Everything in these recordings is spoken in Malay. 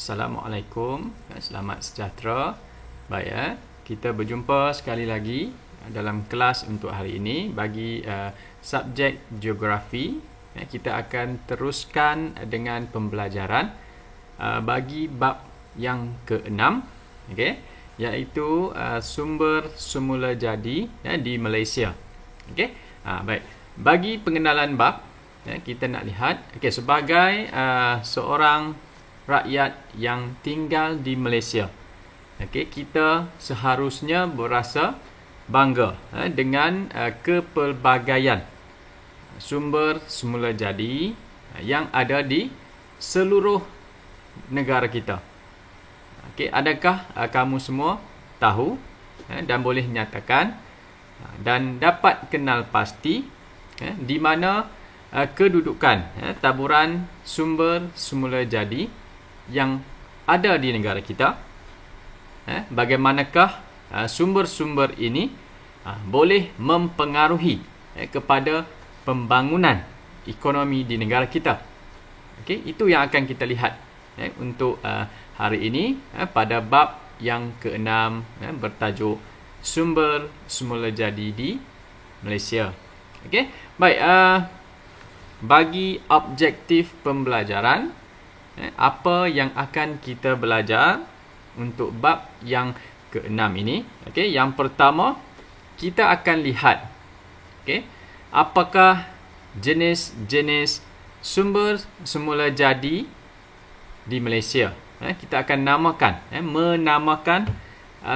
Assalamualaikum, selamat sejahtera. Baik, kita berjumpa sekali lagi dalam kelas untuk hari ini bagi subjek geografi. Kita akan teruskan dengan pembelajaran bagi bab yang ke-6, okay, iaitu sumber semula jadi di Malaysia. Okay? Baik. Bagi pengenalan bab, kita nak lihat sebagai seorang rakyat yang tinggal di Malaysia, kita seharusnya berasa bangga dengan kepelbagaian sumber semula jadi yang ada di seluruh negara kita. Adakah kamu semua tahu dan boleh nyatakan dan dapat kenal pasti di mana kedudukan taburan sumber semula jadi yang ada di negara kita? Bagaimanakah sumber-sumber ini boleh mempengaruhi kepada pembangunan ekonomi di negara kita? Itu yang akan kita lihat untuk hari ini pada bab yang ke-6 bertajuk sumber semula jadi di Malaysia. Baik, bagi objektif pembelajaran, apa yang akan kita belajar untuk bab yang ke-6 ini? Yang pertama, kita akan lihat apakah jenis-jenis sumber semula jadi di Malaysia. Kita akan menamakan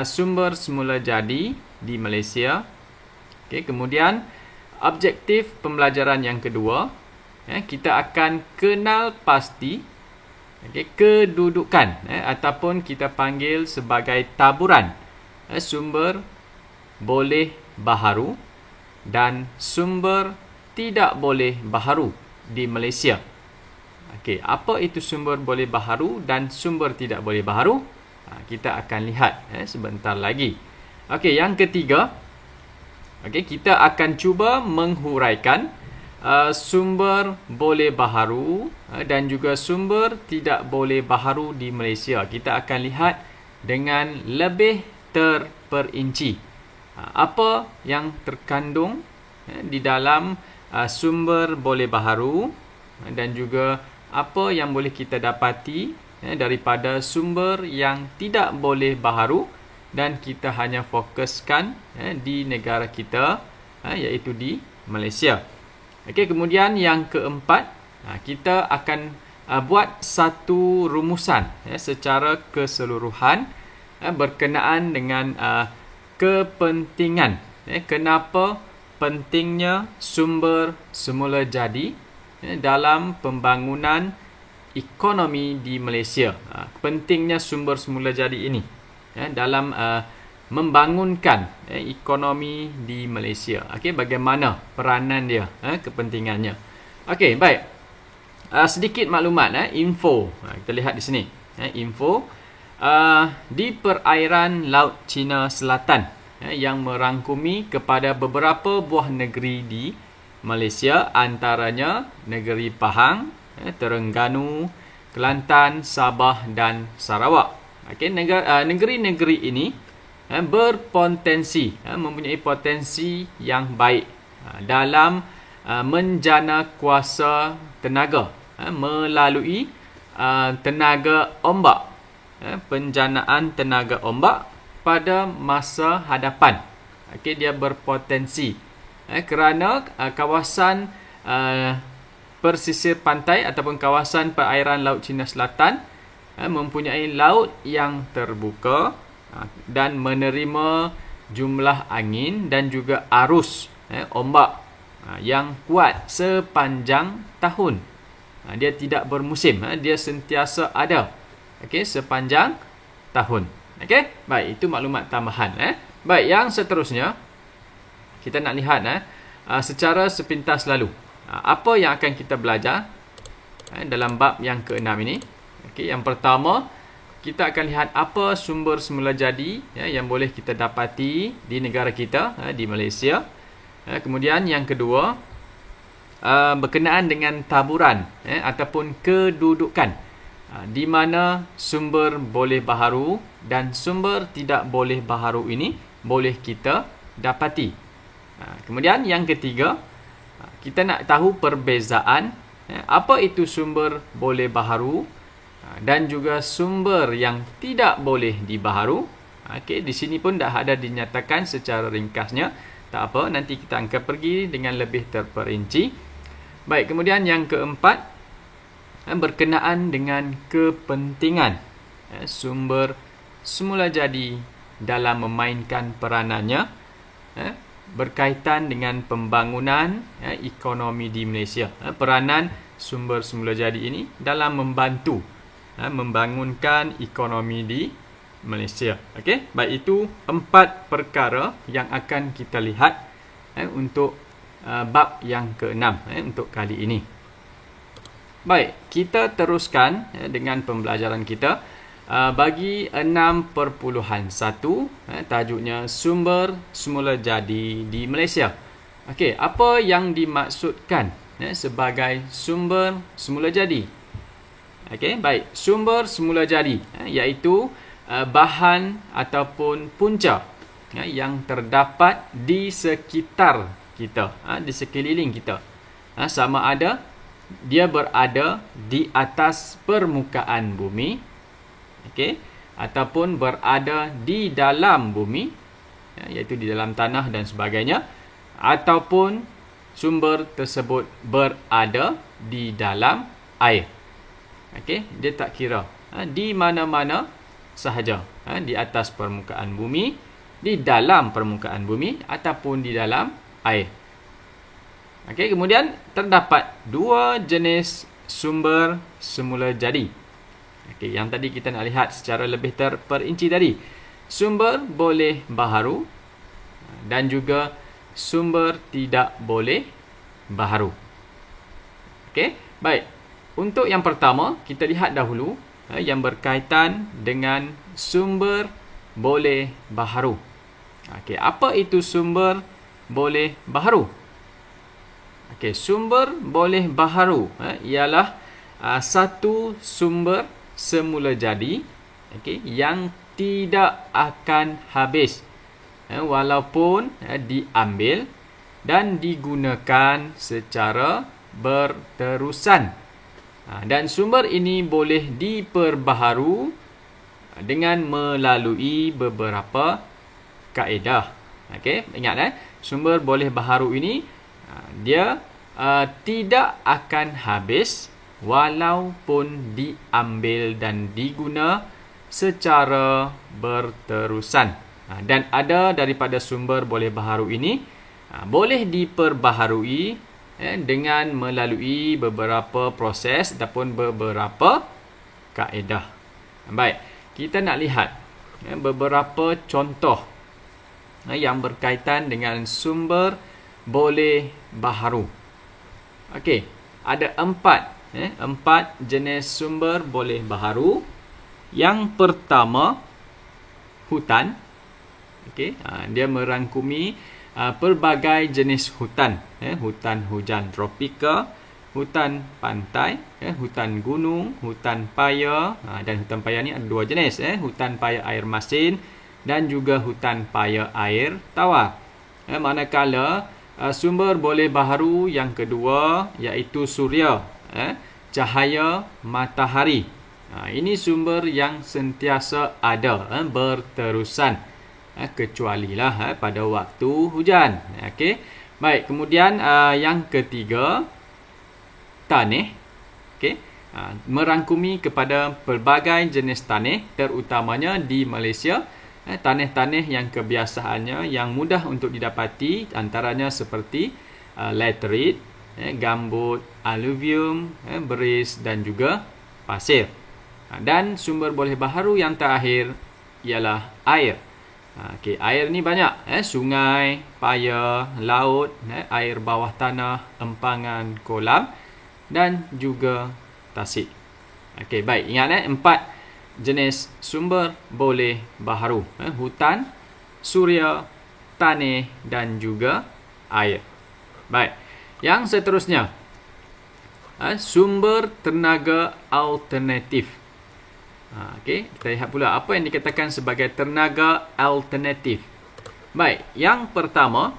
sumber semula jadi di Malaysia. Kemudian objektif pembelajaran yang kedua, kita akan kenal pasti kedudukan ataupun kita panggil sebagai taburan sumber boleh baharu dan sumber tidak boleh baharu di Malaysia. Apa itu sumber boleh baharu dan sumber tidak boleh baharu? Kita akan lihat sebentar lagi. Yang ketiga, kita akan cuba menghuraikan sumber boleh baharu dan juga sumber tidak boleh baharu di Malaysia. Kita akan lihat dengan lebih terperinci apa yang terkandung di dalam sumber boleh baharu dan juga apa yang boleh kita dapati daripada sumber yang tidak boleh baharu dan kita hanya fokuskan di negara kita, iaitu di Malaysia. Kemudian yang keempat, kita akan buat satu rumusan secara keseluruhan berkenaan dengan kepentingan. Kenapa pentingnya sumber semula jadi dalam pembangunan ekonomi di Malaysia. Pentingnya sumber semula jadi ini dalam membangunkan ekonomi di Malaysia. Bagaimana peranan dia, kepentingannya. Baik. Sedikit maklumat, info. Kita lihat di sini. Info di perairan Laut Cina Selatan yang merangkumi kepada beberapa buah negeri di Malaysia, antaranya negeri Pahang, Terengganu, Kelantan, Sabah dan Sarawak. Negeri-negeri ini berpotensi, mempunyai potensi yang baik dalam menjana kuasa tenaga melalui tenaga ombak, penjanaan tenaga ombak pada masa hadapan. Dia berpotensi kerana kawasan persisir pantai ataupun kawasan perairan Laut Cina Selatan mempunyai laut yang terbuka dan menerima jumlah angin dan juga arus ombak yang kuat sepanjang tahun. Dia tidak bermusim, dia sentiasa ada sepanjang tahun. Baik, itu maklumat tambahan. Baik, yang seterusnya kita nak lihat secara sepintas lalu apa yang akan kita belajar dalam bab yang ke-6 ini. Yang pertama, kita akan lihat apa sumber semula jadi yang boleh kita dapati di negara kita, di Malaysia. Kemudian yang kedua, berkenaan dengan taburan ataupun kedudukan Di mana sumber boleh baharu dan sumber tidak boleh baharu ini boleh kita dapati. Kemudian yang ketiga, kita nak tahu perbezaan apa itu sumber boleh baharu dan juga sumber yang tidak boleh dibaharu. Okey, di sini pun dah ada dinyatakan secara ringkasnya. Tak apa, nanti kita akan pergi dengan lebih terperinci. Baik, kemudian yang keempat, berkenaan dengan kepentingan sumber semula jadi dalam memainkan peranannya berkaitan dengan pembangunan ekonomi di Malaysia. Peranan sumber semula jadi ini dalam membantu membangunkan ekonomi di Malaysia. Okey, baik, itu 4 perkara yang akan kita lihat untuk bab yang ke-6 untuk kali ini. Baik, kita teruskan dengan pembelajaran kita bagi 6.1, tajuknya sumber semula jadi di Malaysia. Okey, apa yang dimaksudkan sebagai sumber semula jadi? Okey, baik, sumber semula jadi iaitu bahan ataupun punca yang terdapat di sekitar kita, di sekeliling kita. Sama ada dia berada di atas permukaan bumi, okey, ataupun berada di dalam bumi, iaitu di dalam tanah dan sebagainya, ataupun sumber tersebut berada di dalam air. Okey, dia tak kira di mana-mana sahaja, di atas permukaan bumi, di dalam permukaan bumi ataupun di dalam air. Okey, kemudian terdapat 2 jenis sumber semula jadi. Okey, yang tadi kita nak lihat secara lebih terperinci tadi. Sumber boleh baharu dan juga sumber tidak boleh baharu. Okey, baik. Untuk yang pertama, kita lihat dahulu yang berkaitan dengan sumber boleh baharu. Okey, apa itu sumber boleh baharu? Okey, sumber boleh baharu ialah satu sumber semula jadi, okey, yang tidak akan habis walaupun diambil dan digunakan secara berterusan. Dan sumber ini boleh diperbaharu dengan melalui beberapa kaedah. Okey, ingat sumber boleh baharu ini dia tidak akan habis walaupun diambil dan diguna secara berterusan. Dan ada daripada sumber boleh baharu ini boleh diperbaharui dengan melalui beberapa proses ataupun beberapa kaedah. Baik, kita nak lihat beberapa contoh yang berkaitan dengan sumber boleh baharu. Okey, ada 4 jenis sumber boleh baharu. Yang pertama, hutan. Okey, dia merangkumi pelbagai jenis hutan. Hutan hujan tropika, hutan pantai, hutan gunung, hutan paya, dan hutan paya ni ada 2 jenis, hutan paya air masin dan juga hutan paya air tawar. Manakala sumber boleh baharu yang kedua iaitu suria, cahaya matahari. Ini sumber yang sentiasa ada, berterusan, kecualilah pada waktu hujan. Okey, baik, kemudian yang ketiga, tanah. Okey, merangkumi kepada pelbagai jenis tanah, terutamanya di Malaysia. Tanah-tanah yang kebiasaannya yang mudah untuk didapati antaranya seperti laterit, gambut, alluvium, beris dan juga pasir. Dan sumber boleh baharu yang terakhir ialah air. Okey, air ni banyak, sungai, paya, laut, air bawah tanah, empangan, kolam dan juga tasik. Okey, baik, ingat 4 jenis sumber boleh baharu, hutan, suria, tanah dan juga air. Baik, yang seterusnya, sumber tenaga alternatif. Okey, kita lihat pula apa yang dikatakan sebagai tenaga alternatif. Baik, yang pertama,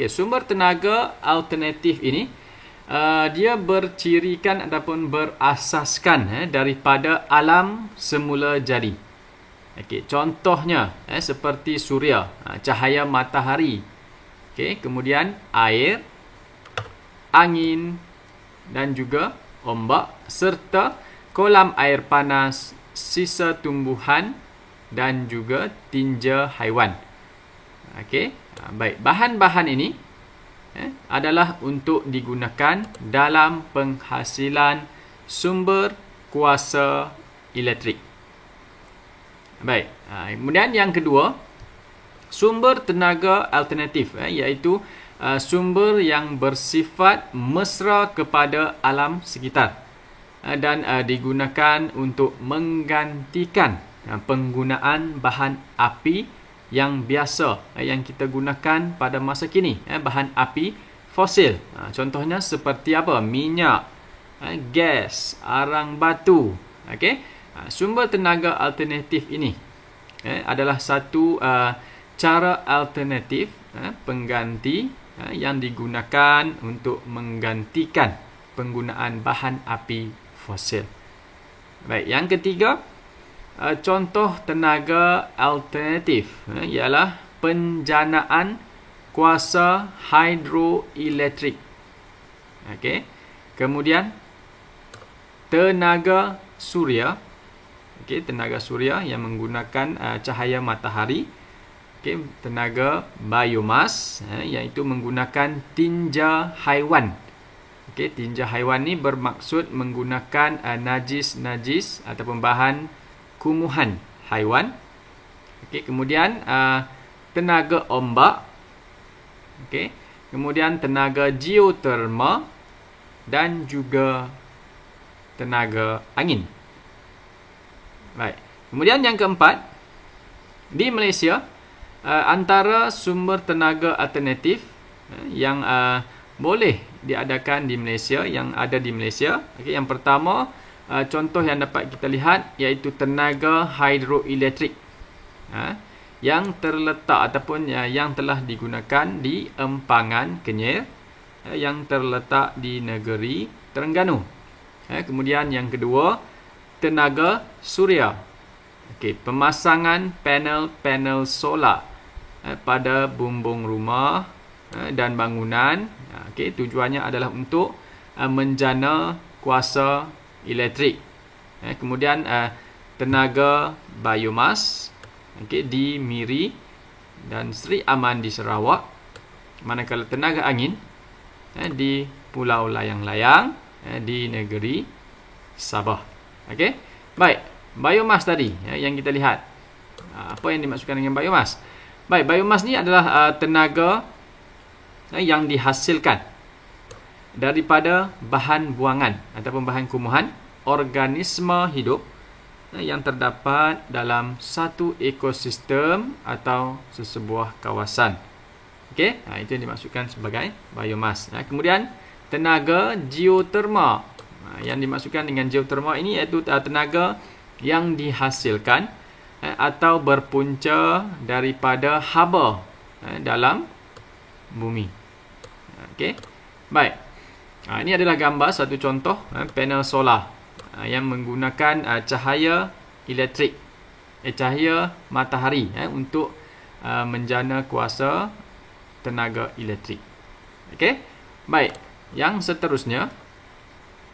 sumber tenaga alternatif ini dia bercirikan ataupun berasaskan daripada alam semula jadi. Contohnya seperti suria, cahaya matahari, kemudian air, angin dan juga ombak, serta kolam air panas, sisa tumbuhan dan juga tinja haiwan. Baik, bahan-bahan ini adalah untuk digunakan dalam penghasilan sumber kuasa elektrik. Baik, kemudian yang kedua, sumber tenaga alternatif, iaitu sumber yang bersifat mesra kepada alam sekitar dan digunakan untuk menggantikan penggunaan bahan api yang biasa yang kita gunakan pada masa kini, bahan api fosil. Contohnya seperti apa? Minyak, gas, arang batu. Sumber tenaga alternatif ini adalah satu cara alternatif pengganti yang digunakan untuk menggantikan penggunaan bahan api fosil. Baik, yang ketiga, contoh tenaga alternatif ialah penjanaan kuasa hidroelektrik. Kemudian tenaga suria. Tenaga suria yang menggunakan cahaya matahari. Tenaga biomas, iaitu menggunakan tinja haiwan. Tinja haiwan ni bermaksud menggunakan najis-najis ataupun bahan kumuhan haiwan. Kemudian tenaga ombak. Kemudian tenaga geoterma dan juga tenaga angin. Baik. Kemudian yang keempat, di Malaysia antara sumber tenaga alternatif yang boleh diadakan di Malaysia, yang ada di Malaysia. Yang pertama, contoh yang dapat kita lihat iaitu tenaga hidroelektrik yang terletak ataupun yang telah digunakan di Empangan, Kenyir, yang terletak di negeri Terengganu. Kemudian yang kedua, tenaga suria. Pemasangan panel-panel solar pada bumbung rumah dan bangunan. Tujuannya adalah untuk menjana kuasa elektrik. Kemudian tenaga biomas di Miri dan Sri Aman di Sarawak. Manakala tenaga angin di Pulau Layang-Layang di negeri Sabah. Baik, biomas tadi yang kita lihat. Apa yang dimaksudkan dengan biomas? Baik, biomas ni adalah tenaga yang dihasilkan daripada bahan buangan ataupun bahan kumuhan organisme hidup yang terdapat dalam satu ekosistem atau sesebuah kawasan. Itu yang dimaksudkan sebagai biomas. Kemudian tenaga geoterma. Yang dimaksudkan dengan geoterma ini iaitu tenaga yang dihasilkan atau berpunca daripada haba dalam bumi. Baik. Ini adalah gambar satu contoh panel solar yang menggunakan cahaya elektrik, cahaya matahari untuk menjana kuasa tenaga elektrik. Baik. Yang seterusnya,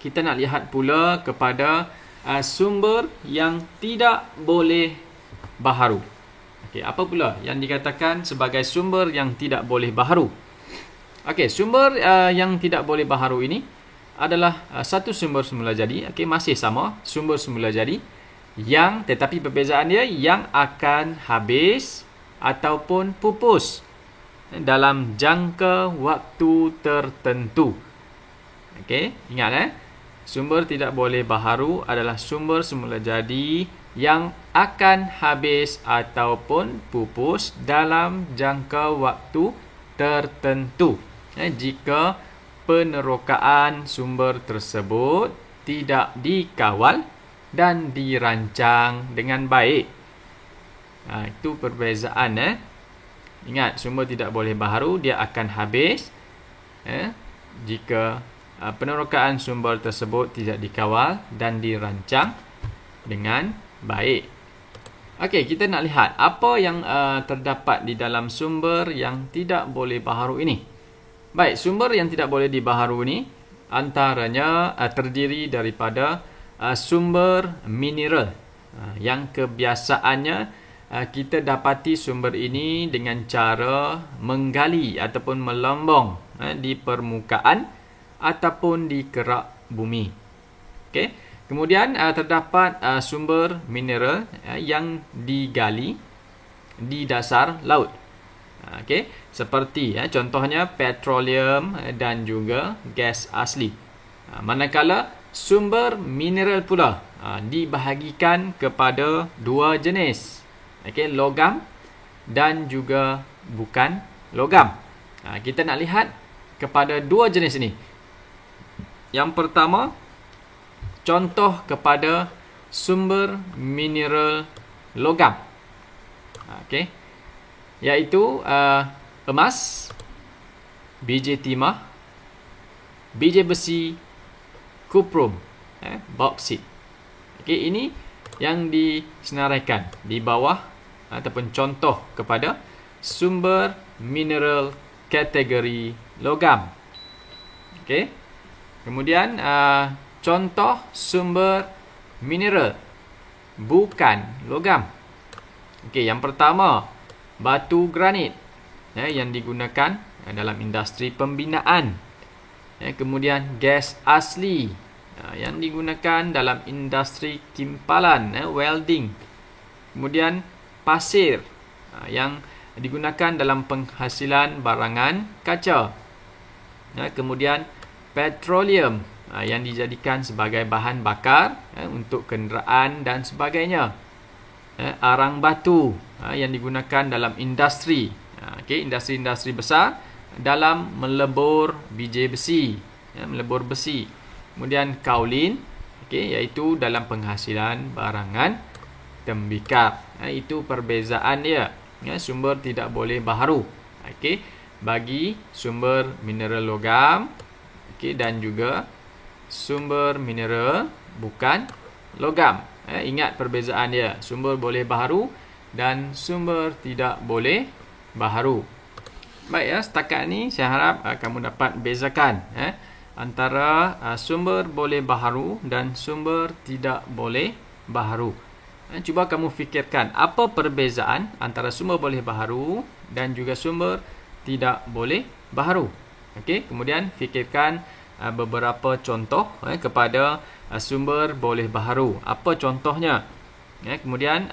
kita nak lihat pula kepada sumber yang tidak boleh baharu. Apa pula yang dikatakan sebagai sumber yang tidak boleh baharu? Sumber yang tidak boleh baharu ini adalah satu sumber semula jadi. Masih sama, sumber semula jadi, yang tetapi perbezaan dia yang akan habis ataupun pupus dalam jangka waktu tertentu. Ingat sumber tidak boleh baharu adalah sumber semula jadi yang akan habis ataupun pupus dalam jangka waktu tertentu. Jika penerokaan sumber tersebut tidak dikawal dan dirancang dengan baik. Itu perbezaan. Ingat, sumber tidak boleh baharu, dia akan habis jika penerokaan sumber tersebut tidak dikawal dan dirancang dengan baik. Okey, kita nak lihat apa yang terdapat di dalam sumber yang tidak boleh baharu ini. Baik, sumber yang tidak boleh dibaharu ini antaranya terdiri daripada sumber mineral yang kebiasaannya kita dapati sumber ini dengan cara menggali ataupun melombong di permukaan ataupun di kerak bumi. Okey. Kemudian terdapat sumber mineral yang digali di dasar laut. Okey, seperti contohnya petroleum dan juga gas asli. Manakala sumber mineral pula dibahagikan kepada dua jenis. Okey, logam dan juga bukan logam. Kita nak lihat kepada dua jenis ini. Yang pertama, contoh kepada sumber mineral logam. Okey. Iaitu emas, biji timah, biji besi, kuprum, bauksit. Okey, ini yang disenaraikan di bawah ataupun contoh kepada sumber mineral kategori logam. Okey. Kemudian contoh sumber mineral bukan logam. Okey, yang pertama, batu granit yang digunakan dalam industri pembinaan. Kemudian gas asli yang digunakan dalam industri timpalan, welding. Kemudian pasir yang digunakan dalam penghasilan barangan kaca. Kemudian petroleum yang dijadikan sebagai bahan bakar untuk kenderaan dan sebagainya. Arang batu yang digunakan dalam industri, industri-industri besar dalam melebur biji besi, melebur besi. Kemudian kaulin, iaitu dalam penghasilan barangan tembikar. Itu perbezaan dia. Sumber tidak boleh baharu. Bagi sumber mineral logam, dan juga sumber mineral bukan logam. Ingat perbezaan dia. Sumber boleh baharu dan sumber tidak boleh baharu. Baik, setakat ni saya harap kamu dapat bezakan antara sumber boleh baharu dan sumber tidak boleh baharu. Cuba kamu fikirkan apa perbezaan antara sumber boleh baharu dan juga sumber tidak boleh baharu. Okey, kemudian fikirkan beberapa contoh kepada sumber boleh baharu. Apa contohnya? Kemudian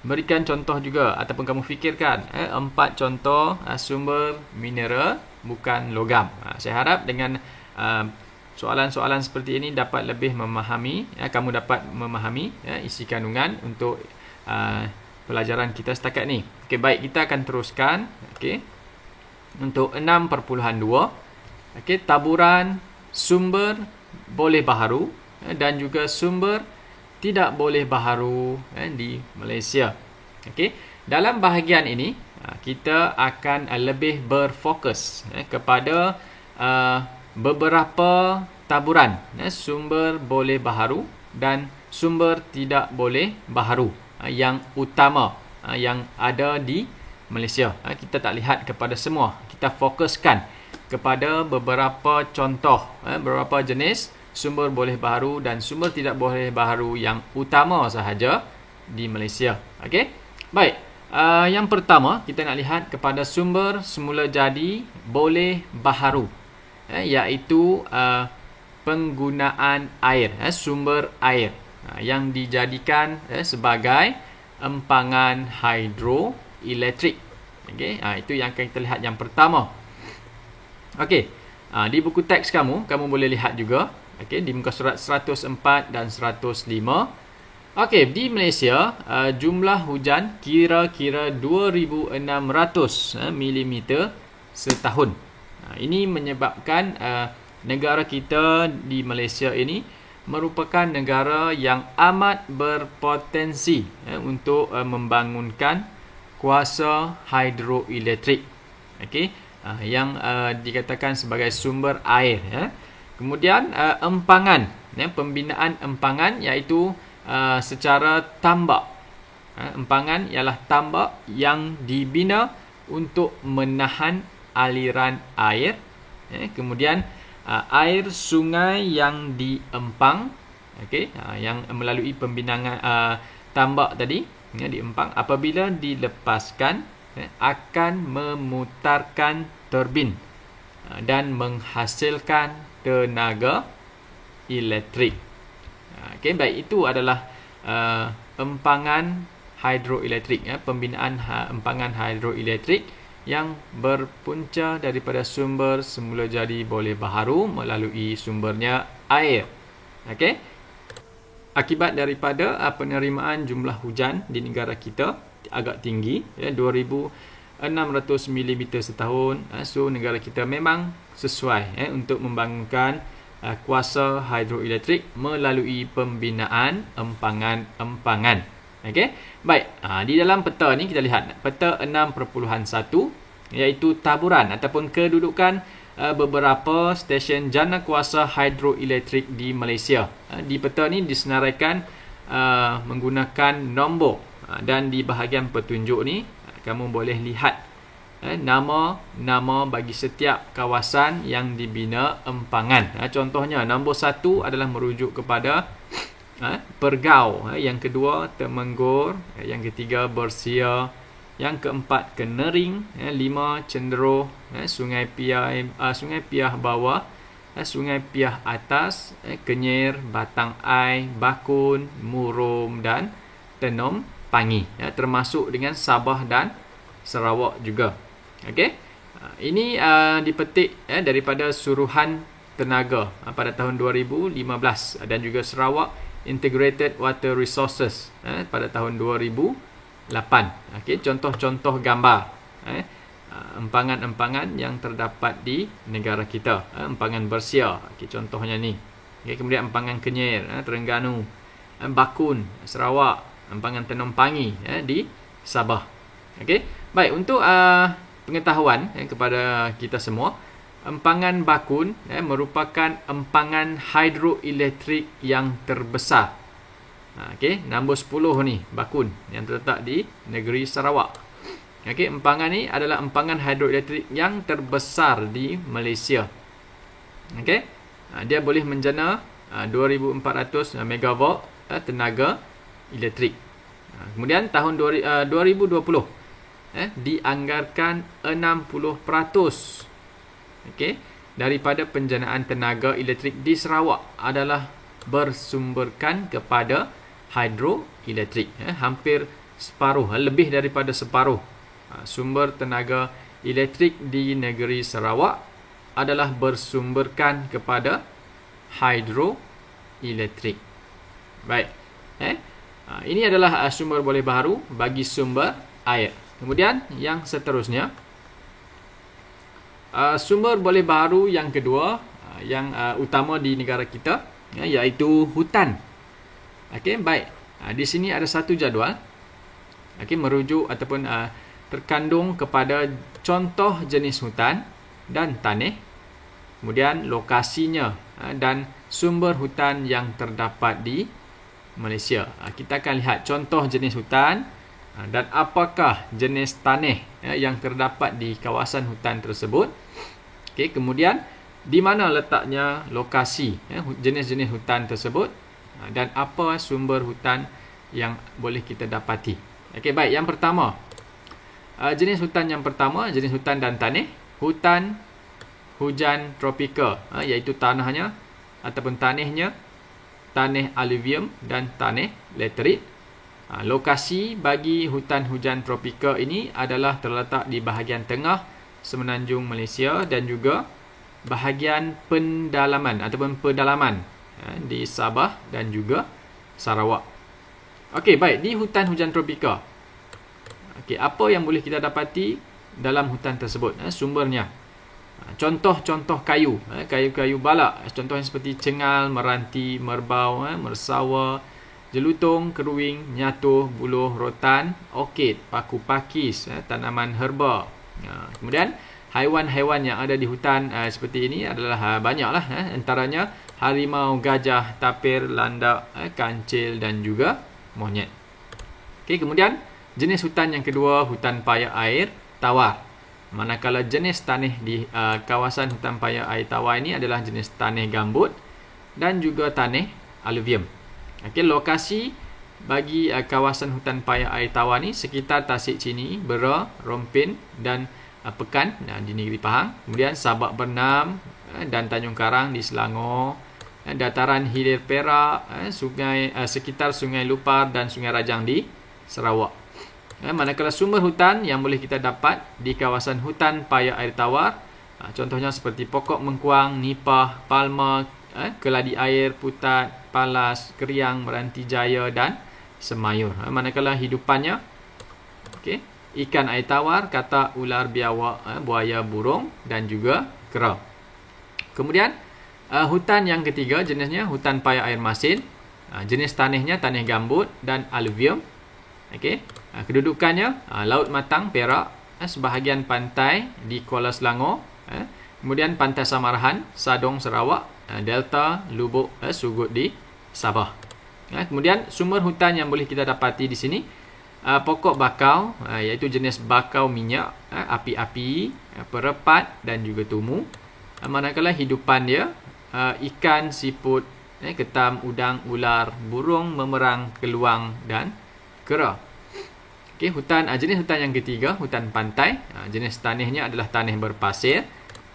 berikan contoh juga ataupun kamu fikirkan 4 contoh sumber mineral bukan logam. Saya harap dengan soalan-soalan seperti ini dapat lebih memahami, kamu dapat memahami isi kandungan untuk pelajaran kita setakat ni. Okey, baik, kita akan teruskan. Okey, untuk 6.2, taburan sumber boleh baharu dan juga sumber tidak boleh baharu di Malaysia. Okey, dalam bahagian ini kita akan lebih berfokus kepada beberapa taburan sumber boleh baharu dan sumber tidak boleh baharu yang utama yang ada di Malaysia. Kita tak lihat kepada semua. Kita fokuskan kepada beberapa contoh, beberapa jenis sumber boleh baharu dan sumber tidak boleh baharu yang utama sahaja di Malaysia. Okey, baik. Yang pertama kita nak lihat kepada sumber semula jadi boleh baharu, iaitu penggunaan air, sumber air yang dijadikan sebagai empangan hidroelektrik. Okey, itu yang akan kita lihat yang pertama. Okey, di buku teks kamu boleh lihat juga. Okey, di muka surat 104 dan 105. Okey, di Malaysia jumlah hujan kira-kira 2,600 mm setahun. Ini menyebabkan negara kita di Malaysia ini merupakan negara yang amat berpotensi untuk membangunkan kuasa hidroelektrik, yang dikatakan sebagai sumber air. Kemudian empangan, pembinaan empangan iaitu secara tambak. Empangan ialah tambak yang dibina untuk menahan aliran air. Kemudian air sungai yang diempang, yang melalui pembinaan tambak tadi, diempang, apabila dilepaskan akan memutarkan turbin dan menghasilkan tenaga elektrik. Baik, itu adalah empangan hidroelektrik, pembinaan empangan hidroelektrik yang berpunca daripada sumber semula jadi boleh baharu melalui sumbernya air. Akibat daripada penerimaan jumlah hujan di negara kita agak tinggi, 2,600 mm setahun. So negara kita memang sesuai untuk membangunkan kuasa hidroelektrik melalui pembinaan empangan-empangan. Baik, di dalam peta ni kita lihat peta 6.1 iaitu taburan ataupun kedudukan beberapa stesen jana kuasa hidroelektrik di Malaysia. Di peta ni disenaraikan menggunakan nombor, dan di bahagian petunjuk ni kamu boleh lihat nama-nama bagi setiap kawasan yang dibina empangan. Contohnya nombor 1 adalah merujuk kepada Pergau, yang kedua Temenggur, yang ketiga Bersia, yang keempat Kenering, 5 Cenderoh, Sungai Piah Bawah, Sungai Piah Atas, Kenyir, Batang Ai, Bakun, Murum dan Tenom Pangi, termasuk dengan Sabah dan Sarawak juga. Ini dipetik daripada Suruhan Tenaga pada tahun 2015 dan juga Sarawak Integrated Water Resources pada tahun 2008. Contoh-contoh gambar empangan-empangan yang terdapat di negara kita. Empangan Bersia, contohnya ni. Kemudian empangan Kenyir, Terengganu, Bakun, Sarawak, empangan Tenom Pangi di Sabah. Baik, untuk pengetahuan kepada kita semua, empangan Bakun merupakan empangan hidroelektrik yang terbesar. Nombor 10 ni Bakun yang terletak di negeri Sarawak. Empangan ni adalah empangan hidroelektrik yang terbesar di Malaysia. Dia boleh menjana 2,400 megawatt tenaga elektrik. Kemudian tahun 2020 dianggarkan 60% daripada penjanaan tenaga elektrik di Sarawak adalah bersumberkan kepada hidroelektrik. Hampir separuh, lebih daripada separuh sumber tenaga elektrik di negeri Sarawak adalah bersumberkan kepada hidroelektrik. Baik, ini adalah sumber boleh baharu bagi sumber air. Kemudian yang seterusnya, sumber boleh baharu yang kedua yang utama di negara kita, iaitu hutan. Baik, di sini ada satu jadual merujuk ataupun terkandung kepada contoh jenis hutan dan tanah, kemudian lokasinya dan sumber hutan yang terdapat di Malaysia. Kita akan lihat contoh jenis hutan dan apakah jenis tanah yang terdapat di kawasan hutan tersebut. Kemudian di mana letaknya lokasi jenis-jenis hutan tersebut dan apa sumber hutan yang boleh kita dapati. Baik, yang pertama, jenis hutan yang pertama, jenis hutan dan tanah, hutan hujan tropika, iaitu tanahnya ataupun tanahnya tanah alluvium dan tanah laterit. Lokasi bagi hutan hujan tropika ini adalah terletak di bahagian tengah semenanjung Malaysia dan juga bahagian pendalaman ataupun pedalaman di Sabah dan juga Sarawak. Baik, di hutan hujan tropika, apa yang boleh kita dapati dalam hutan tersebut, sumbernya. Contoh-contoh kayu, kayu-kayu balak, contohnya seperti cengal, meranti, merbau, mersawa, jelutung, keruing, nyatuh, buluh, rotan, orkid, paku pakis, tanaman herba. Kemudian haiwan-haiwan yang ada di hutan seperti ini adalah banyaklah, antaranya harimau, gajah, tapir, landak, kancil dan juga monyet. Okey, kemudian jenis hutan yang kedua, hutan paya air tawar. Manakala jenis tanah di kawasan hutan paya air tawar ini adalah jenis tanah gambut dan juga tanah aluvium. Okey, lokasi bagi kawasan hutan paya air tawar ni sekitar Tasik Chini, Bera, Rompin dan Pekan di negeri Pahang. Kemudian Sabak Bernam dan Tanjung Karang di Selangor, dataran hilir Perak, sungai sekitar Sungai Lupar dan Sungai Rajang di Sarawak. Manakala sumber hutan yang boleh kita dapat di kawasan hutan paya air tawar, contohnya seperti pokok mengkuang, nipah, palma, keladi air, putat, palas, keriang, meranti jaya dan semayur. Manakala hidupannya, okay, ikan air tawar, katak, ular, biawak, buaya, burung dan juga kera. Kemudian hutan yang ketiga jenisnya hutan paya air masin. Jenis tanahnya tanah gambut dan aluvium. Okey, kedudukannya Laut Matang, Perak, sebahagian pantai di Kuala Selangor, kemudian Pantai Samarahan, Sadong, Sarawak, Delta, Lubuk, Sugut di Sabah. Kemudian sumber hutan yang boleh kita dapati di sini, pokok bakau, iaitu jenis bakau minyak, api-api, perepat dan juga tumu. Manakala hidupan dia ikan, siput, ketam, udang, ular, burung, memerang, keluang dan kera. Okey, jenis hutan yang ketiga, hutan pantai. Jenis tanahnya adalah tanah berpasir.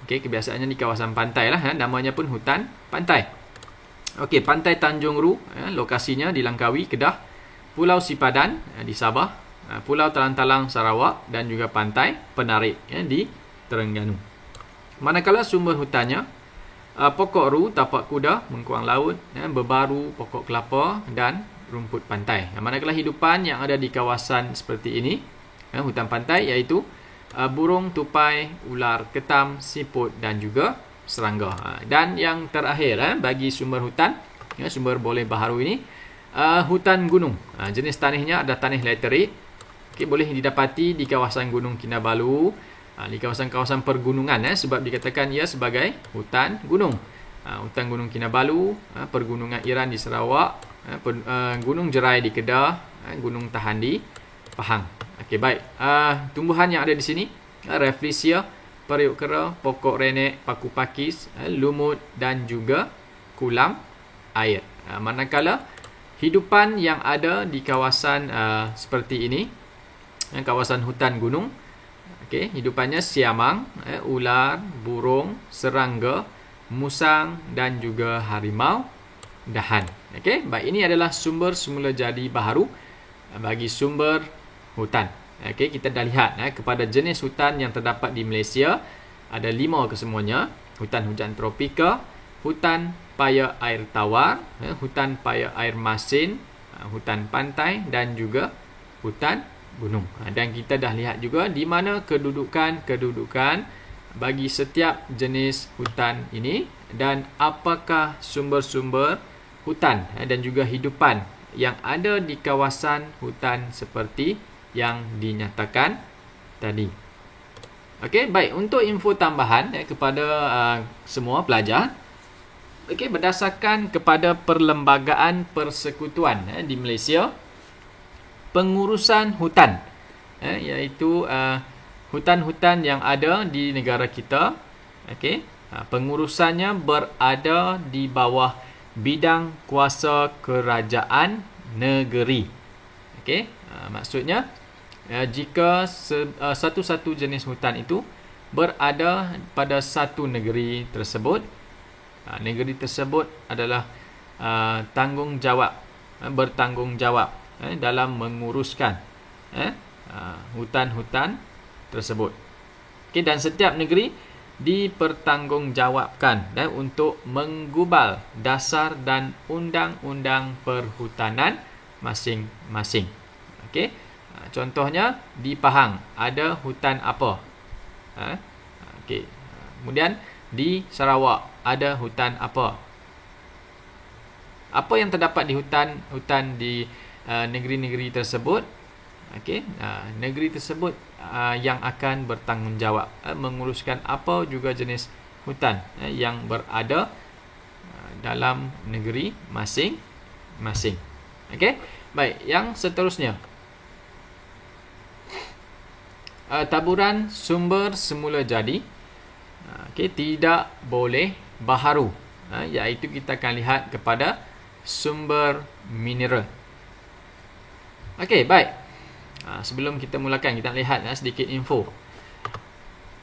Okey, kebiasaannya di kawasan pantai lah, namanya pun hutan pantai. Okey, Pantai Tanjung Ru, lokasinya di Langkawi, Kedah, Pulau Sipadan di Sabah, Pulau Talang-Talang, Sarawak dan juga Pantai Penarik di Terengganu. Manakala sumber hutannya, pokok ru, tapak kuda, mengkuang laut, berbaru, pokok kelapa dan rumput pantai. Manakala hidupan yang ada di kawasan seperti ini, hutan pantai, iaitu burung, tupai, ular, ketam, siput dan juga serangga. Dan yang terakhir bagi sumber hutan, sumber boleh baharu ini, hutan gunung. Jenis tanahnya ada tanah laterit. Okay, boleh didapati di kawasan Gunung Kinabalu, di kawasan-kawasan pergunungan, sebab dikatakan ia sebagai hutan gunung. Hutan Gunung Kinabalu, Pergunungan Iran di Sarawak, Gunung Jerai di Kedah, Gunung Tahan di Pahang. Okey, baik. Tumbuhan yang ada di sini, Rafflesia, periuk kera, pokok renek, paku pakis, lumut dan juga kulam air. Manakala hidupan yang ada di kawasan seperti ini, kawasan hutan gunung, okey, hidupannya siamang, ular, burung, serangga, musang dan juga harimau dahan. Okey, baik, ini adalah sumber semula jadi baharu bagi sumber hutan. Okey, kita dah lihat kepada jenis hutan yang terdapat di Malaysia, ada 5 kesemuanya. Hutan hujan tropika, hutan paya air tawar, hutan paya air masin, hutan pantai dan juga hutan gunung. Dan kita dah lihat juga di mana kedudukan bagi setiap jenis hutan ini dan apakah sumber-sumber hutan dan juga hidupan yang ada di kawasan hutan seperti yang dinyatakan tadi. Okey, baik, untuk info tambahan kepada semua pelajar. Okey, berdasarkan kepada Perlembagaan Persekutuan di Malaysia, pengurusan hutan, iaitu hutan-hutan yang ada di negara kita, okey, pengurusannya berada di bawah bidang kuasa kerajaan negeri. Okey, maksudnya jika satu-satu jenis hutan itu berada pada satu negeri tersebut, negeri tersebut adalah bertanggungjawab dalam menguruskan hutan-hutan tersebut. Okey, dan setiap negeri dipertanggungjawabkan untuk menggubal dasar dan undang-undang perhutanan masing-masing. Okey, contohnya di Pahang ada hutan apa? Okey, Kemudian di Sarawak ada hutan apa? Apa yang terdapat di hutan di negeri-negeri tersebut? Okey, negeri tersebut yang akan bertanggungjawab menguruskan apa juga jenis hutan yang berada dalam negeri masing-masing. Okey, baik, yang seterusnya. Taburan sumber semula jadi tidak boleh baharu, iaitu kita akan lihat kepada sumber mineral. Okey, baik. Sebelum kita mulakan, kita lihat sedikit info.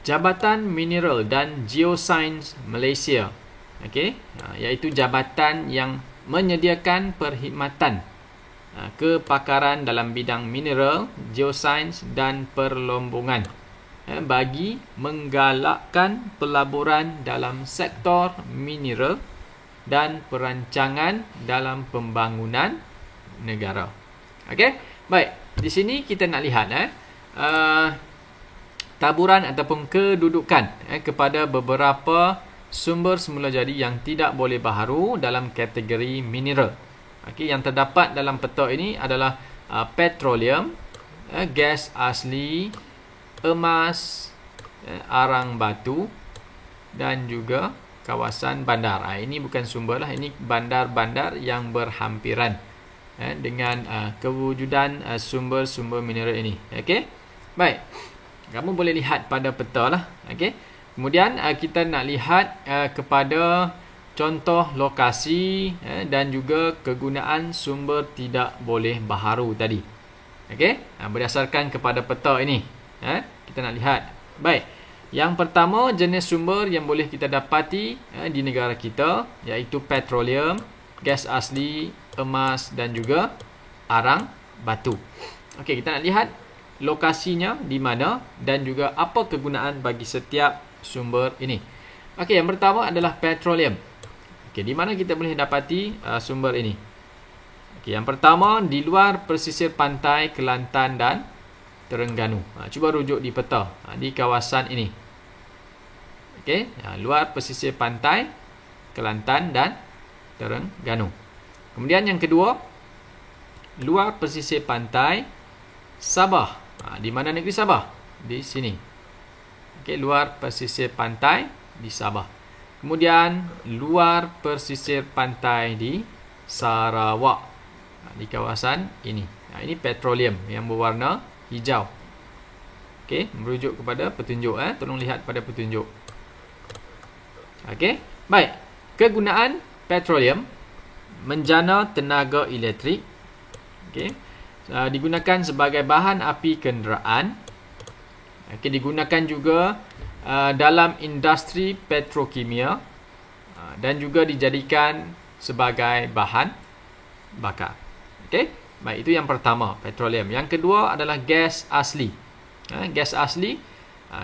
Jabatan Mineral dan Geoscience Malaysia, iaitu jabatan yang menyediakan perkhidmatan kepakaran dalam bidang mineral, geoscience dan perlombongan bagi menggalakkan pelaburan dalam sektor mineral dan perancangan dalam pembangunan negara. Okey, baik. Di sini kita nak lihat taburan ataupun kedudukan kepada beberapa sumber semula jadi yang tidak boleh baharu dalam kategori mineral. Okey, yang terdapat dalam peta ini adalah petroleum, gas asli, emas, arang batu dan juga kawasan bandar. Ini bukan sumber lah, ini bandar-bandar yang berhampiran dengan kewujudan sumber-sumber mineral ini. Okey, baik. Kamu boleh lihat pada peta lah. Okey. Kemudian kita nak lihat kepada contoh lokasi dan juga kegunaan sumber tidak boleh baharu tadi. Okey, berdasarkan kepada peta ini, kita nak lihat. Baik. Yang pertama, jenis sumber yang boleh kita dapati di negara kita iaitu petroleum, gas asli, emas dan juga arang batu. Okey, kita nak lihat lokasinya di mana dan juga apa kegunaan bagi setiap sumber ini. Okey, yang pertama adalah petroleum. Okey, di mana kita boleh dapati sumber ini? Okey, yang pertama di luar pesisir pantai Kelantan dan Terengganu. Cuba rujuk di peta di kawasan ini. Okey, luar pesisir pantai Kelantan dan Terengganu. Kemudian yang kedua, luar pesisir pantai Sabah. Di mana negeri Sabah? Di sini. Okey, luar pesisir pantai di Sabah. Kemudian luar pesisir pantai di Sarawak. Di kawasan ini. Ini petroleum yang berwarna hijau. Okey, merujuk kepada petunjuk. Tolong lihat pada petunjuk. Okey, baik. Kegunaan petroleum menjana tenaga elektrik. Okey, digunakan sebagai bahan api kenderaan. Okey, digunakan juga dalam industri petrokimia dan juga dijadikan sebagai bahan bakar. Okey, baik, itu yang pertama, petroleum. Yang kedua adalah gas asli. Gas asli,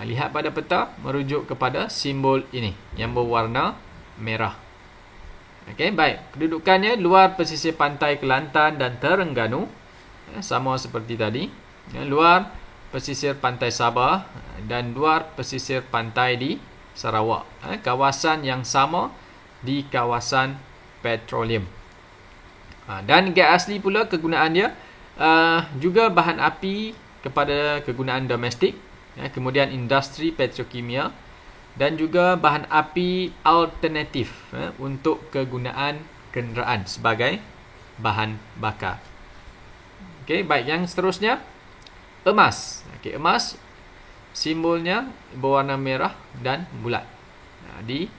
lihat pada peta, merujuk kepada simbol ini yang berwarna merah. Okey, baik. Kedudukannya luar pesisir pantai Kelantan dan Terengganu, sama seperti tadi. Luar pesisir pantai Sabah dan luar pesisir pantai di Sarawak. Kawasan yang sama di kawasan petroleum. Dan gas asli pula kegunaan dia juga bahan api kepada kegunaan domestik, kemudian industri petrokimia dan juga bahan api alternatif untuk kegunaan kenderaan sebagai bahan bakar. Okey, baik, yang seterusnya emas. Okey, emas simbolnya berwarna merah dan bulat di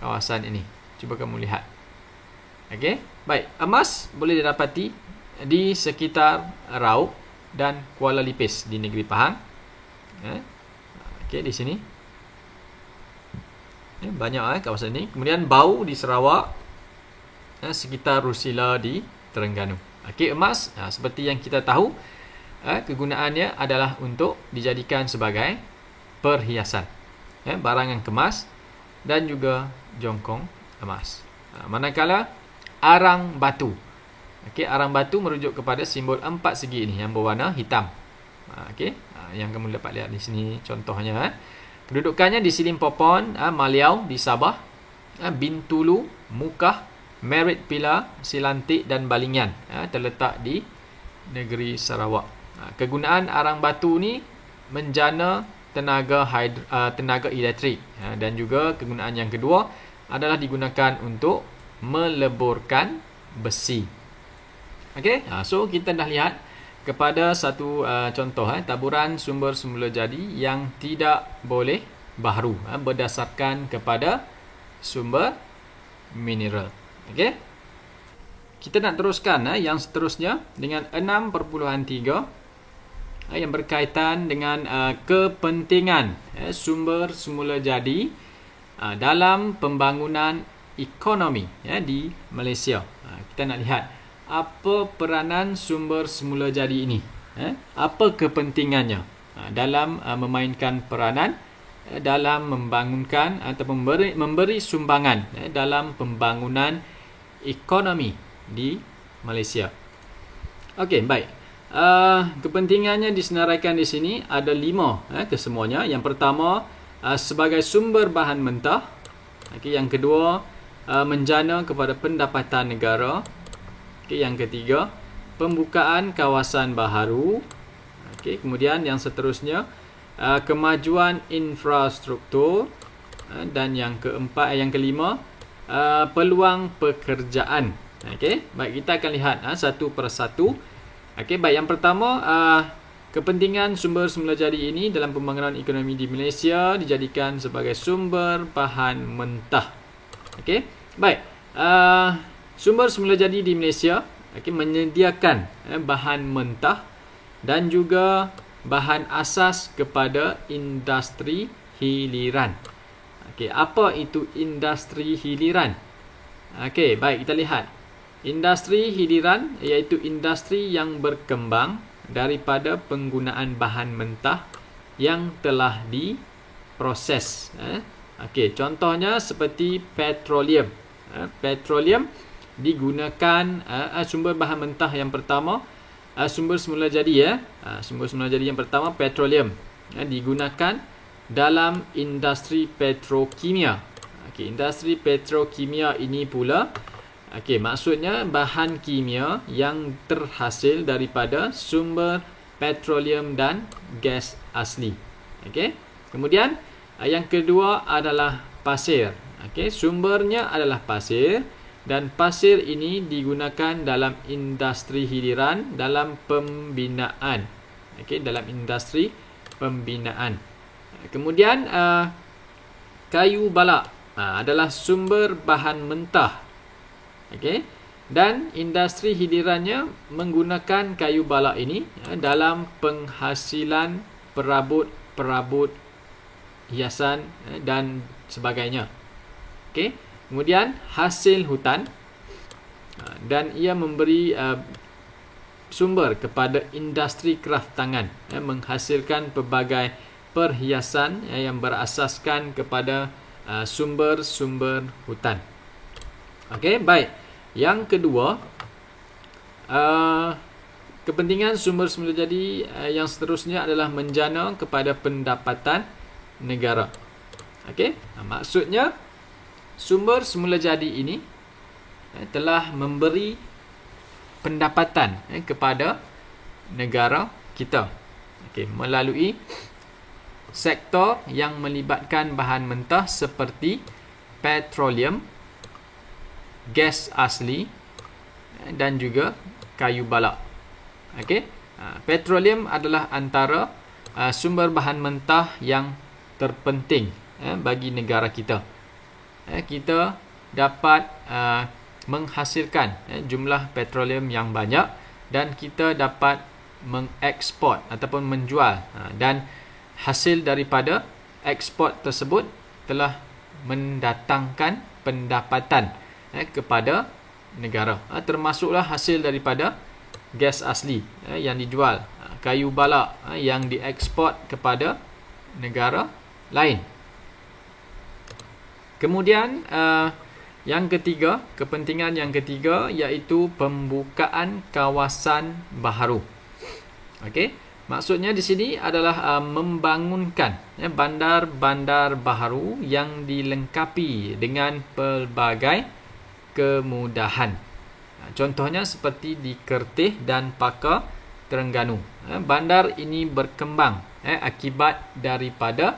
kawasan ini. Cuba kamu lihat. Okey, baik, emas boleh didapati di sekitar Raub dan Kuala Lipis di negeri Pahang. Okey, di sini banyak kawasan ini. Kemudian bau di Sarawak, sekitar Rusila di Terengganu. Okey, emas seperti yang kita tahu, kegunaannya adalah untuk dijadikan sebagai perhiasan, barangan kemas dan juga jongkong emas. Manakala arang batu, okey, arang batu merujuk kepada simbol empat segi ini yang berwarna hitam. Okey, yang kamu dapat lihat di sini contohnya. Kedudukannya di Silimpopon, Maliau di Sabah, Bintulu, Mukah, Merit Pilar, Silantik dan Balingan terletak di negeri Sarawak. Kegunaan arang batu ni menjana tenaga elektrik, dan juga kegunaan yang kedua adalah digunakan untuk meleburkan besi. Okey, so kita dah lihat kepada satu contoh taburan sumber semula jadi yang tidak boleh baharu berdasarkan kepada sumber mineral. Okey. Kita nak teruskan yang seterusnya dengan 6.3 yang berkaitan dengan kepentingan sumber semula jadi dalam pembangunan ekonomi di Malaysia. Kita nak lihat apa peranan sumber semula jadi ini. Apa kepentingannya dalam memainkan peranan dalam membangunkan atau memberi sumbangan dalam pembangunan ekonomi di Malaysia. Okey, baik. Kepentingannya disenaraikan di sini ada 5 kesemuanya. Yang pertama, sebagai sumber bahan mentah. Okey, yang kedua, menjana kepada pendapatan negara. Okey, yang ketiga, pembukaan kawasan baharu. Okey, kemudian yang seterusnya, kemajuan infrastruktur, dan yang kelima, peluang pekerjaan. Okey, baik, kita akan lihat satu persatu. Okey, baik, yang pertama, kepentingan sumber semula jadi ini dalam pembangunan ekonomi di Malaysia dijadikan sebagai sumber bahan mentah. Okey, baik, sumber semula jadi di Malaysia menyediakan bahan mentah dan juga bahan asas kepada industri hiliran. Okey, apa itu industri hiliran? Okey, baik, kita lihat. Industri hiliran iaitu industri yang berkembang daripada penggunaan bahan mentah yang telah diproses. Okey, contohnya seperti petroleum. Petroleum digunakan sumber bahan mentah yang pertama, sumber semula jadi sumber semula jadi yang pertama petroleum digunakan dalam industri petrokimia. Okey, industri petrokimia ini pula maksudnya bahan kimia yang terhasil daripada sumber petroleum dan gas asli. Okey. Kemudian yang kedua adalah pasir. Okey, sumbernya adalah pasir dan pasir ini digunakan dalam industri hiliran dalam pembinaan. Okey, dalam industri pembinaan. Kemudian kayu balak adalah sumber bahan mentah. Okey, dan industri hilirannya menggunakan kayu balak ini dalam penghasilan perabot hiasan dan sebagainya. Okey, kemudian hasil hutan dan ia memberi sumber kepada industri kraft tangan menghasilkan pelbagai perhiasan yang berasaskan kepada sumber-sumber hutan. Okey, baik. Yang kedua, kepentingan sumber semula jadi yang seterusnya adalah menjana kepada pendapatan negara. Okey, maksudnya sumber semula jadi ini telah memberi pendapatan kepada negara kita. Okey, melalui sektor yang melibatkan bahan mentah seperti petroleum, gas asli dan juga kayu balak. Okey, petroleum adalah antara sumber bahan mentah yang terpenting bagi negara kita. Kita dapat menghasilkan jumlah petroleum yang banyak dan kita dapat mengeksport ataupun menjual, dan hasil daripada ekspor tersebut telah mendatangkan pendapatan kepada negara, termasuklah hasil daripada gas asli yang dijual, kayu balak yang dieksport kepada negara lain. Kemudian yang ketiga, kepentingan yang ketiga iaitu pembukaan kawasan baharu. Okey, Maksudnya di sini adalah membangunkan bandar-bandar baharu yang dilengkapi dengan pelbagai kemudahan. Contohnya seperti di Kerteh dan Pakar Terengganu. Bandar ini berkembang akibat daripada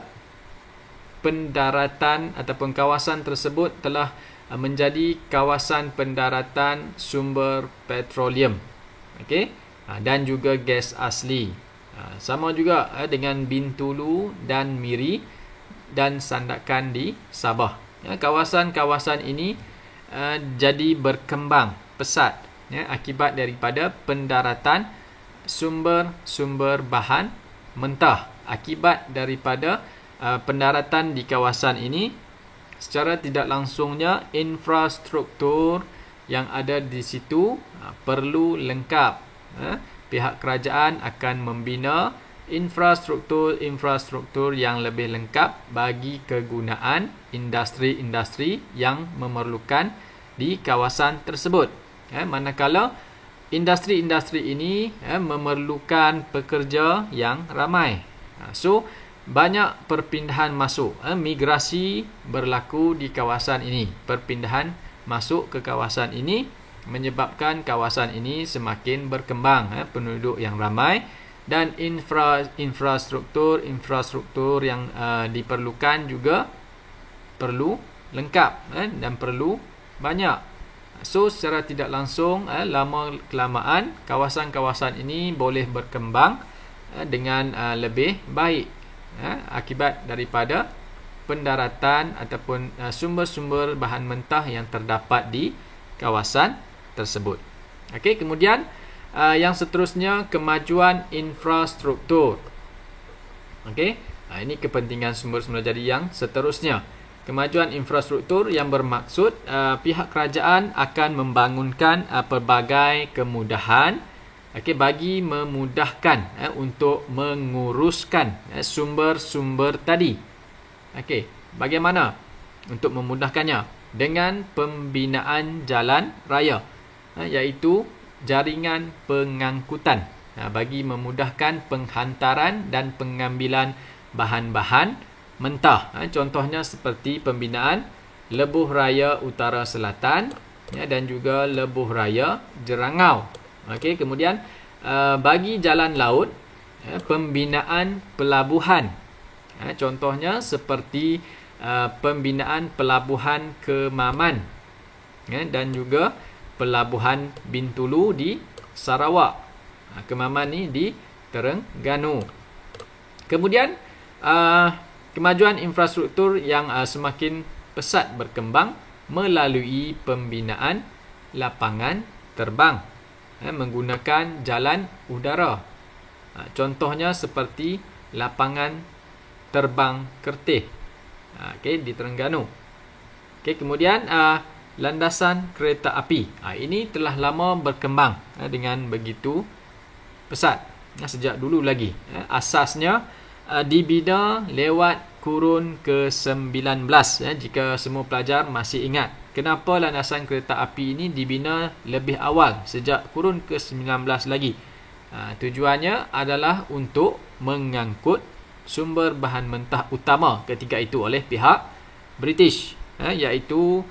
pendaratan ataupun kawasan tersebut telah menjadi kawasan pendaratan sumber petroleum. Okey, dan juga gas asli. Sama juga dengan Bintulu dan Miri dan Sandakan di Sabah. Kawasan-kawasan ini jadi berkembang pesat akibat daripada pendaratan sumber-sumber bahan mentah. Akibat daripada pendaratan di kawasan ini, secara tidak langsungnya infrastruktur yang ada di situ perlu lengkap. Pihak kerajaan akan membina infrastruktur yang lebih lengkap bagi kegunaan industri-industri yang memerlukan di kawasan tersebut. Manakala industri-industri ini memerlukan pekerja yang ramai. So, banyak perpindahan masuk. Migrasi berlaku di kawasan ini. Perpindahan masuk ke kawasan ini menyebabkan kawasan ini semakin berkembang. Penduduk yang ramai dan infrastruktur yang diperlukan juga perlu lengkap dan perlu banyak. So, secara tidak langsung lama-kelamaan kawasan-kawasan ini boleh berkembang dengan lebih baik akibat daripada pendaratan ataupun sumber-sumber bahan mentah yang terdapat di kawasan tersebut. Okey, kemudian yang seterusnya, kemajuan infrastruktur. Okey, ini kepentingan sumber semula jadi yang seterusnya. Kemajuan infrastruktur yang bermaksud pihak kerajaan akan membangunkan pelbagai kemudahan bagi memudahkan untuk menguruskan sumber-sumber tadi. Okey, bagaimana untuk memudahkannya? Dengan pembinaan jalan raya, iaitu jaringan pengangkutan bagi memudahkan penghantaran dan pengambilan bahan-bahan mentah. Contohnya seperti pembinaan Lebuh Raya Utara Selatan dan juga Lebuh Raya Jerangau. Okey, kemudian bagi jalan laut, pembinaan pelabuhan. Contohnya seperti pembinaan pelabuhan Kemaman dan juga pelabuhan Bintulu di Sarawak. Kemaman ni di Terengganu. Kemudian kemajuan infrastruktur yang semakin pesat berkembang melalui pembinaan lapangan terbang menggunakan jalan udara. Contohnya seperti lapangan terbang Kerteh di Terengganu. Kemudian landasan kereta api. Ini telah lama berkembang dengan begitu pesat sejak dulu lagi. Asasnya dibina lewat kurun ke-19 jika semua pelajar masih ingat. Kenapa landasan kereta api ini dibina lebih awal, sejak kurun ke-19 lagi? Tujuannya adalah untuk mengangkut sumber bahan mentah utama ketika itu oleh pihak British, iaitu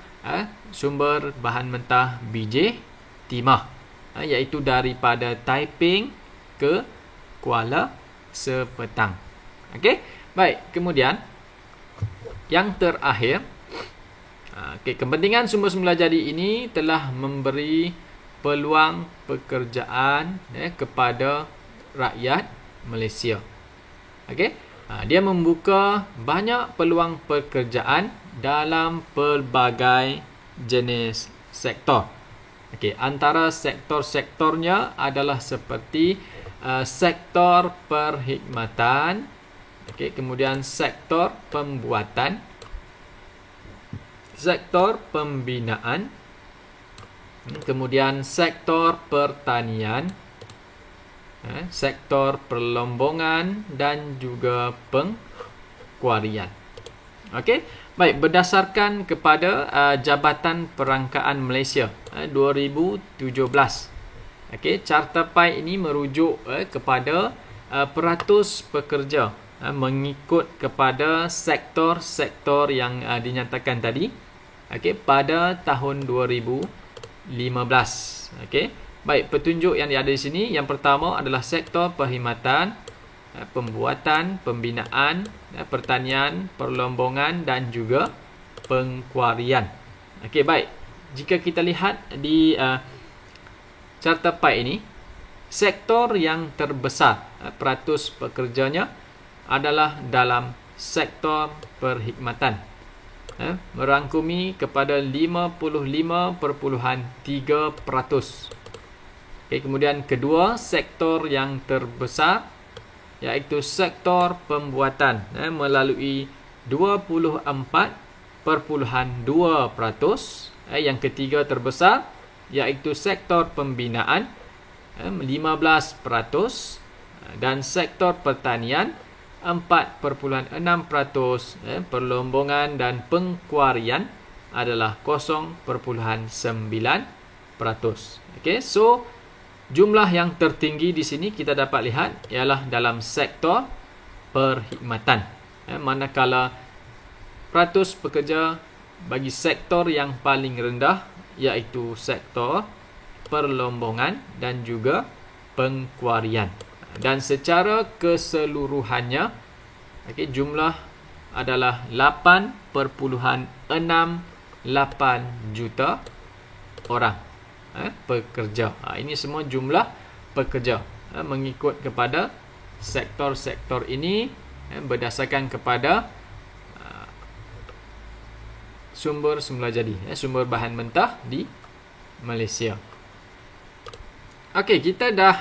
sumber bahan mentah biji timah, iaitu daripada Taiping ke Kuala Sepetang. Okey, baik. Kemudian yang terakhir, kepentingan sumber semula jadi ini telah memberi peluang pekerjaan kepada rakyat Malaysia. Okey, dia membuka banyak peluang pekerjaan dalam pelbagai jenis sektor. Okey, antara sektor-sektornya adalah seperti sektor perkhidmatan, kemudian sektor pembuatan, sektor pembinaan, kemudian sektor pertanian, sektor perlombongan dan juga pengkuarian. Okey, baik, berdasarkan kepada Jabatan Perangkaan Malaysia 2017. Okey, Carta Pai ini merujuk kepada peratus pekerja mengikut kepada sektor-sektor yang dinyatakan tadi, okey, pada tahun 2015. Okey. Baik, petunjuk yang ada di sini, yang pertama adalah sektor perkhidmatan, pembuatan, pembinaan, pertanian, perlombongan dan juga pengkuarian. Okey, baik. Jika kita lihat di carta pie ini, sektor yang terbesar peratus pekerjanya adalah dalam sektor perkhidmatan, merangkumi kepada 55.3%. Okay, kemudian kedua, sektor yang terbesar iaitu sektor pembuatan, melalui 24.2%. Yang ketiga terbesar iaitu sektor pembinaan, 15%, dan sektor pertanian 4.6%, perlombongan dan pengkuarian adalah 0.9%. Okey, so jumlah yang tertinggi di sini kita dapat lihat ialah dalam sektor perkhidmatan. Manakala peratus pekerja bagi sektor yang paling rendah iaitu sektor perlombongan dan juga pengkuarian. Dan secara keseluruhannya, okay, jumlah adalah 8.68 juta orang pekerja. Ini semua jumlah pekerja mengikut kepada sektor-sektor ini berdasarkan kepada sumber semula jadi, sumber bahan mentah di Malaysia. Okey, kita dah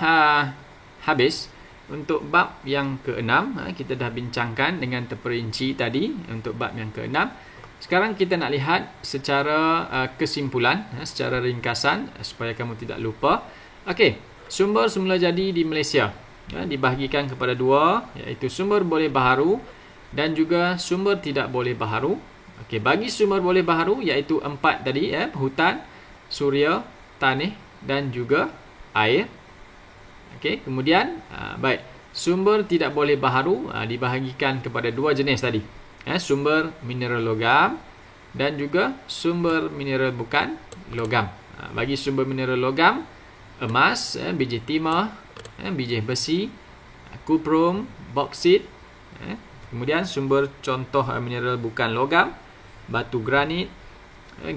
habis untuk bab yang ke-6. Kita dah bincangkan dengan terperinci tadi untuk bab yang ke-6. Sekarang kita nak lihat secara kesimpulan, secara ringkasan supaya kamu tidak lupa. Okey, sumber semula jadi di Malaysia dibahagikan kepada dua, iaitu sumber boleh baharu dan juga sumber tidak boleh baharu. Okey, bagi sumber boleh baharu iaitu 4 tadi, hutan, suria, tanah dan juga air. Okey, kemudian baik, sumber tidak boleh baharu dibahagikan kepada dua jenis tadi. Sumber mineral logam dan juga sumber mineral bukan logam. Bagi sumber mineral logam, emas, biji timah, biji besi, kuprum, boksit. Kemudian sumber contoh mineral bukan logam, batu granit,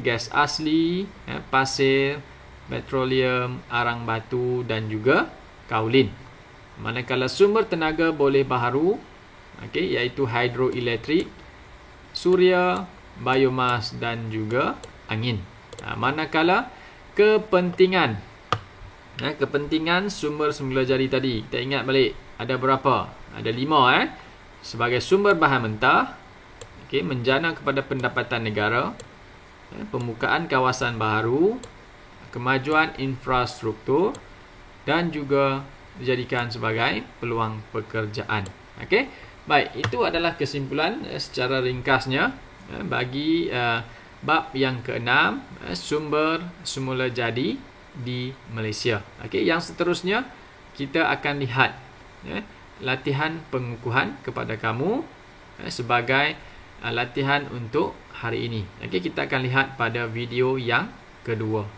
gas asli, pasir, petroleum, arang batu dan juga kaulin. Manakala sumber tenaga boleh baharu, okey, iaitu hidroelektrik, suria, biomas dan juga angin. Manakala kepentingan sumber semula jadi tadi, kita ingat balik ada berapa? Ada 5 sebagai sumber bahan mentah, okey, menjana kepada pendapatan negara, pembukaan kawasan baharu, kemajuan infrastruktur dan juga dijadikan sebagai peluang pekerjaan. Okey. Baik, itu adalah kesimpulan secara ringkasnya bagi bab yang ke-6, sumber semula jadi di Malaysia. Okey, yang seterusnya kita akan lihat latihan pengukuhan kepada kamu sebagai latihan untuk hari ini. Okey, kita akan lihat pada video yang kedua.